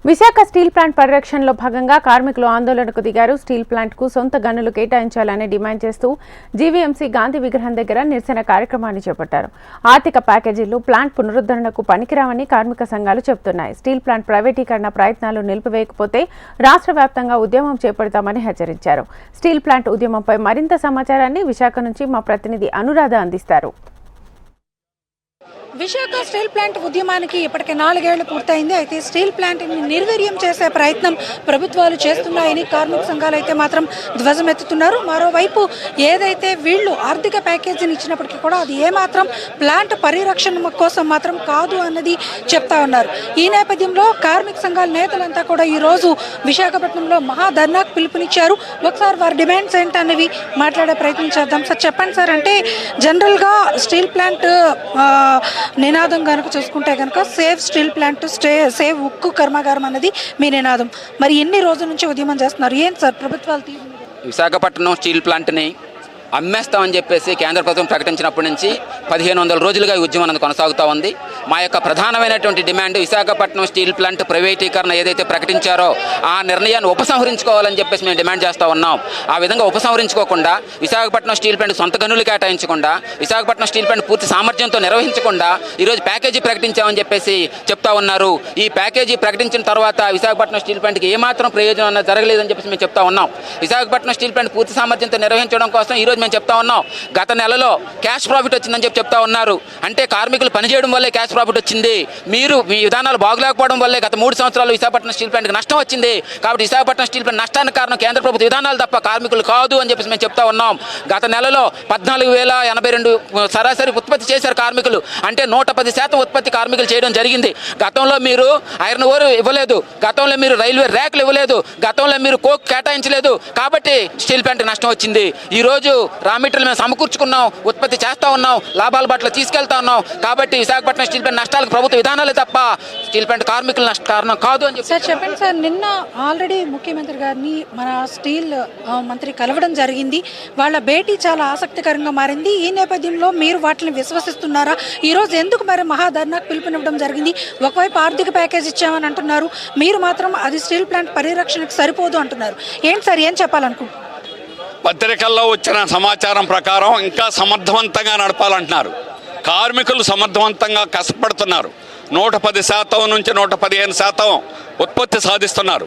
Visakha steel plant పరిరక్షణలో భాగంగా కార్మికులు ఆందోళనకు దిగారు. స్టీల్ ప్లాంట్కు సొంత గనులు కేటాయించాలని డిమాండ్ చేస్తూ జీవీఎంసీ గాంధీ విగ్రహం దగ్గర నిరసన కార్యక్రమాన్ని చేపట్టారు. ఆర్థిక ప్యాకేజీలు ప్లాంట్ పునరుద్ధరణకు పనికిరావని కార్మిక సంఘాలు చెబుతున్నాయి. స్టీల్ ప్లాంట్ ప్రైవేటీకరణ ప్రయత్నాలు నిలిపివేయకపోతే రాష్ట్ర వ్యాప్తంగా ఉద్యమం చేపడతామని హెచ్చరించారు. స్టీల్ ప్లాంట్ ఉద్యమంపై మరింత సమాచారాన్ని విశాఖ నుంచి మా ప్రతినిధి అనురాధ అందిస్తారు. విశాఖ స్టీల్ ప్లాంట్ ఉద్యమానికి ఇప్పటికే 4 ఏళ్లు పూర్తయింది. అయితే స్టీల్ ప్లాంట్ని నిర్వీర్యం చేసే ప్రయత్నం ప్రభుత్వాలు చేస్తున్నాయని కార్మిక సంఘాలు అయితే మాత్రం ధ్వజమెత్తుతున్నారు. మరోవైపు ఏదైతే వీళ్ళు ఆర్థిక ప్యాకేజీని ఇచ్చినప్పటికీ కూడా అది ఏమాత్రం ప్లాంట్ పరిరక్షణ కోసం మాత్రం కాదు అన్నది చెప్తా ఉన్నారు. ఈ నేపథ్యంలో కార్మిక సంఘాల నేతలంతా కూడా ఈరోజు విశాఖపట్నంలో మహాధర్నాకు పిలుపునిచ్చారు. ఒకసారి వారి డిమాండ్స్ ఏంటనేవి మాట్లాడే ప్రయత్నం చేద్దాం. సార్ చెప్పండి సార్, అంటే జనరల్గా స్టీల్ ప్లాంట్ నినాదం కనుక చూసుకుంటే కనుక సేవ్ స్టీల్ ప్లాంట్ సేవ్ ఉక్కు కర్మాగారం అన్నది మీ నినాదం. మరి ఎన్ని రోజుల నుంచి ఉద్యమం చేస్తున్నారు? ఏంటి సార్ ప్రభుత్వాలు తీరు? విశాఖపట్నం స్టీల్ ప్లాంట్ని అమ్మేస్తామని చెప్పేసి కేంద్ర ప్రభుత్వం ప్రకటించినప్పటి నుంచి 1500 రోజులుగా ఈ ఉద్యమం అనేది కొనసాగుతూ ఉంది. మా యొక్క ప్రధానమైనటువంటి డిమాండ్ విశాఖపట్నం స్టీల్ ప్లాంట్ ప్రైవేటీకరణ ఏదైతే ప్రకటించారో ఆ నిర్ణయాన్ని ఉపసంహరించుకోవాలని చెప్పేసి మేము డిమాండ్ చేస్తూ ఉన్నాం. ఆ విధంగా ఉపసంహరించుకోకుండా విశాఖపట్నం స్టీల్ ప్లాంట్ సొంత గనులు కేటాయించకుండా విశాఖపట్నం స్టీల్ ప్లాంట్ పూర్తి సామర్థ్యంతో నిర్వహించకుండా ఈరోజు ప్యాకేజీ ప్రకటించామని చెప్పేసి చెప్తా ఉన్నారు. ఈ ప్యాకేజీ ప్రకటించిన తర్వాత విశాఖపట్నం స్టీల్ ప్లాంట్కి ఏమాత్రం ప్రయోజనం అన్నది జరగలేదని చెప్పేసి మేము చెప్తా ఉన్నాం. విశాఖపట్నం స్టీల్ ప్లాంట్ పూర్తి సామర్థ్యంతో నిర్వహించడం కోసం ఈరోజు మేము చెప్తా ఉన్నాం. గత నెలలో క్యాష్ ప్రాఫిట్ వచ్చిందని చెప్తా ఉన్నారు. అంటే కార్మికులు పనిచేయడం వల్లే క్యాష్ ప్రాఫిట్ వచ్చింది. మీరు మీ విధానాలు బాగులేకపోవడం వల్లే గత 3 సంవత్సరాలు విశాఖపట్నం స్టీల్ ప్లాంట్కి నష్టం వచ్చింది. కాబట్టి విశాఖపట్నం స్టీల్ ప్లాంట్ నష్టానికి కారణం కేంద్ర ప్రభుత్వ విధానాలు తప్ప కార్మికులు కాదు అని చెప్పేసి మేము చెప్తా ఉన్నాం. గత నెలలో 14,082 సరాసరి ఉత్పత్తి చేశారు కార్మికులు. అంటే 110% ఉత్పత్తి కార్మికులు చేయడం జరిగింది. గతంలో మీరు ఐరన్ ఓర్ ఇవ్వలేదు, గతంలో మీరు రైల్వే ర్యాక్లు ఇవ్వలేదు, గతంలో మీరు కోక్ కేటాయించలేదు. కాబట్టి స్టీల్ ప్లాంట్కి నష్టం వచ్చింది. ఈరోజు రా మెటీరియల్ మేము సమకూర్చుకున్నాం, ఉత్పత్తి చేస్తూ ఉన్నాం, లాభాల పట్ల తీసుకెళ్తా ఉన్నాం. కాబట్టి విశాఖపట్నం స్టీల్ ప్లాంట్ నష్టాలకు ప్రభుత్వ విధానాలే తప్ప స్టీల్ ప్లాంట్ కార్మికుల కారణం కాదు అని సార్ చెప్పండి సార్. నిన్న ఆల్రెడీ ముఖ్యమంత్రి గారిని మన స్టీల్ మంత్రి కలవడం జరిగింది. వాళ్ళ భేటీ చాలా ఆసక్తికరంగా మారింది. ఈ నేపథ్యంలో మీరు వాటిని విశ్వసిస్తున్నారా? ఈరోజు ఎందుకు మరి మహాధర్నాకు పిలుపునివ్వడం జరిగింది? ఒకవైపు ఆర్థిక ప్యాకేజ్ ఇచ్చామని అంటున్నారు, మీరు మాత్రం అది స్టీల్ ప్లాంట్ పరిరక్షణకు సరిపోదు అంటున్నారు. ఏంటి సార్, ఏం చెప్పాలనుకుంటున్నారు? పత్రికల్లో వచ్చిన సమాచారం ప్రకారం ఇంకా సమర్థవంతంగా నడపాలంటున్నారు. కార్మికులు సమర్థవంతంగా కష్టపడుతున్నారు. 110% నుంచి 115% ఉత్పత్తి సాధిస్తున్నారు.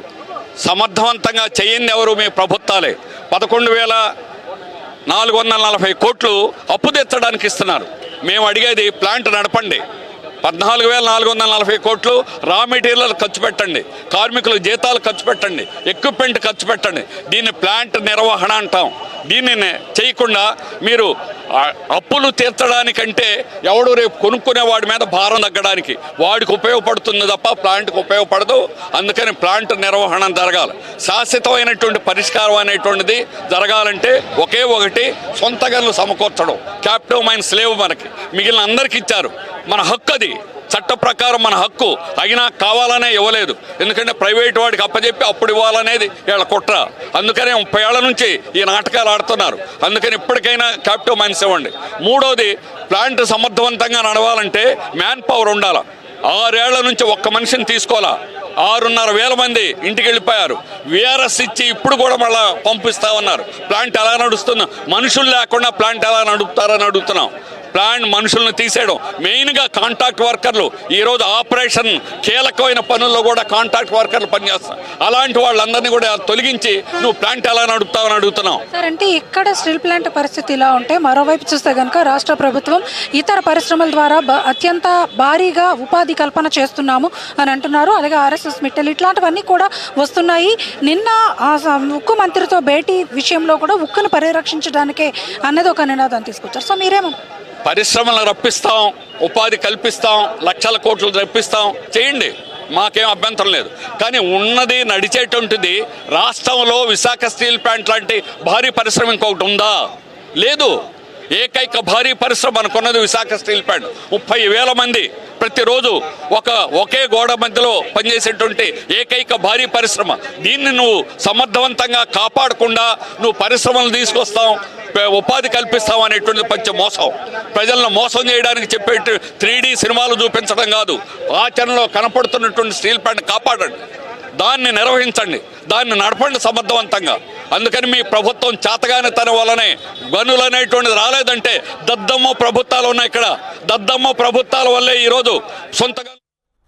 సమర్థవంతంగా చేయండి ఎవరు? మీ ప్రభుత్వాలే. 11,440 కోట్లు అప్పు తెచ్చడానికి ఇస్తున్నారు. మేము అడిగేది ప్లాంట్ నడపండి. 14,440 కోట్లు రా మెటీరియల్ ఖర్చు పెట్టండి, కార్మికులకు జీతాలు ఖర్చు పెట్టండి, ఎక్విప్మెంట్ ఖర్చు పెట్టండి. దీన్ని ప్లాంట్ నిర్వహణ అంటాం. దీనిని చేయకుండా మీరు అప్పులు తీర్చడానికంటే ఎవడు రేపు కొనుక్కునే వాడి మీద భారం తగ్గడానికి వాడికి ఉపయోగపడుతుంది తప్ప ప్లాంట్కి ఉపయోగపడదు. అందుకని ప్లాంట్ నిర్వహణ జరగాలి. శాశ్వతమైనటువంటి పరిష్కారం అనేటువంటిది జరగాలంటే ఒకే ఒకటి, సొంత గనులు సమకూర్చడం. క్యాపిటల్ మైన్స్ లేవు మనకి, మిగిలిన అందరికి ఇచ్చారు. మన హక్కు అది, చట్ట ప్రకారం మన హక్కు. అయినా కావాలనే ఇవ్వలేదు. ఎందుకంటే ప్రైవేట్ వాడికి అప్పచెప్పి అప్పుడు ఇవ్వాలనేది వీళ్ళ కుట్ర. అందుకనే 30 ఏళ్ల నుంచి ఈ నాటకాలు ఆడుతున్నారు. అందుకని ఇప్పటికైనా క్యాపిటల్ మైన్స్ ఇవ్వండి. మూడోది, ప్లాంట్ సమర్థవంతంగా నడవాలంటే మ్యాన్ పవర్ ఉండాలి. 6 ఏళ్ల నుంచి ఒక్క మనిషిని తీసుకోవాలా. 6,500 మంది ఇంటికి వెళ్ళిపోయారు. విఆర్ఎస్ ఇచ్చి ఇప్పుడు కూడా మళ్ళీ పంపిస్తా ఉన్నారు. ప్లాంట్ ఎలా నడుస్తుందో, మనుషులు లేకుండా ప్లాంట్ ఎలా నడుపుతారని అడుగుతున్నాం. ప్లాంట్ మనుషులను తీసేయడం, మెయిన్గా కాంట్రాక్ట్ వర్కర్లు. ఈరోజు ఆపరేషన్ కీలకమైన పనుల్లో కూడా కాంట్రాక్ట్ వర్కర్లు పనిచేస్తారు. అలాంటి వాళ్ళందరినీ కూడా తొలగించి నువ్వు ప్లాంట్ ఎలా నడుపుతావని అడుగుతున్నావు సార్. అంటే ఇక్కడ స్టీల్ ప్లాంట్ పరిస్థితి ఇలా ఉంటే, మరోవైపు చూస్తే కనుక రాష్ట్ర ప్రభుత్వం ఇతర పరిశ్రమల ద్వారా అత్యంత భారీగా ఉపాధి కల్పన చేస్తున్నాము అని అంటున్నారు. అలాగే ఆర్ఎస్ఎస్ మిట్టలు ఇట్లాంటివన్నీ కూడా వస్తున్నాయి. నిన్న ఉక్కు మంత్రితో భేటీ విషయంలో కూడా ఉక్కును పరిరక్షించడానికే అన్నది ఒక నినాదం తీసుకొచ్చారు. సో మీరేమో పరిశ్రమలు రప్పిస్తాం, ఉపాధి కల్పిస్తాం, లక్షల కోట్లు రప్పిస్తాం, చేయండి, మాకేం అభ్యంతరం లేదు. కానీ ఉన్నది నడిచేటువంటిది రాష్ట్రంలో విశాఖ స్టీల్ ప్లాంట్ లాంటి భారీ పరిశ్రమ ఇంకొకటి ఉందా? లేదు. ఏకైక భారీ పరిశ్రమ అనుకున్నది విశాఖ స్టీల్ ప్లాంట్. 30,000 మంది ప్రతిరోజు ఒకే గోడ మధ్యలో పనిచేసేటువంటి ఏకైక భారీ పరిశ్రమ. దీన్ని నువ్వు సమర్థవంతంగా కాపాడకుండా నువ్వు పరిశ్రమలు తీసుకొస్తాం, ఉపాధి కల్పిస్తాం అనేటువంటిది పంచ మోసం. ప్రజలను మోసం చేయడానికి చెప్పే 3D సినిమాలు చూపించడం కాదు, ఆచరణలో కనపడుతున్నటువంటి స్టీల్ ప్లాంట్ కాపాడండి. దాన్ని నిర్వహించండి, దాన్ని నడపండి సమర్థవంతంగా. అందుకని మీ ప్రభుత్వం చేతగానితనం వల్లనే గనులు అనేటువంటిది రాలేదంటే దద్దమ్మ ప్రభుత్వాలు ఉన్నాయి ఇక్కడ. దద్దమ్మ ప్రభుత్వాల వల్లే ఈరోజు సొంతగా